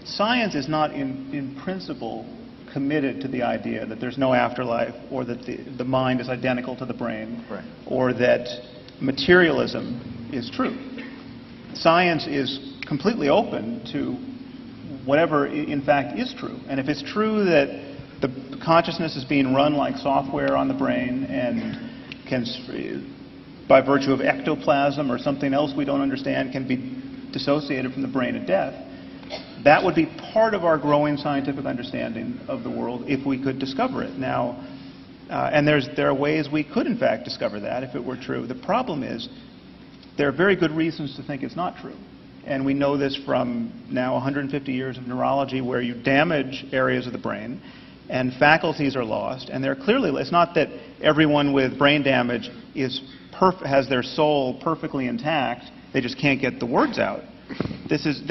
science is not in principle committed to the idea that there's no afterlife, or that the mind is identical to the brain, right, or that materialism is true. Science is completely open to whatever in fact is true. And if it's true that the consciousness is being run like software on the brain and can, by virtue of ectoplasm or something else we don't understand, can be dissociated from the brain at death, that would be part of our growing scientific understanding of the world if we could discover it. Now, and there are ways we could in fact discover that if it were true. The problem is there are very good reasons to think it's not true. And we know this from now 150 years of neurology, where you damage areas of the brain and faculties are lost. And they're clearly, it's not that everyone with brain damage has their soul perfectly intact, they just can't get the words out. This is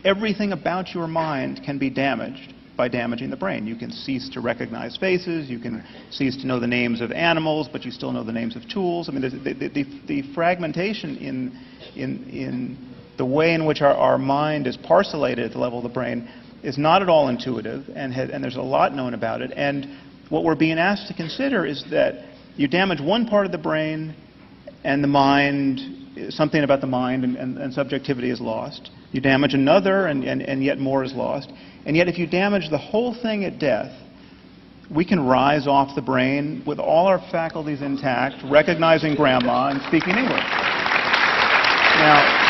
everything about your mind can be damaged by damaging the brain. You can cease to recognize faces, you can cease to know the names of animals, but you still know the names of tools. I mean, the fragmentation in the way in which our mind is parcellated at the level of the brain is not at all intuitive, and there's a lot known about it. And what we're being asked to consider is that you damage one part of the brain, and the mind, something about the mind and subjectivity is lost. You damage another, and yet more is lost. And yet if you damage the whole thing at death, we can rise off the brain with all our faculties intact, recognizing grandma and speaking English. Now,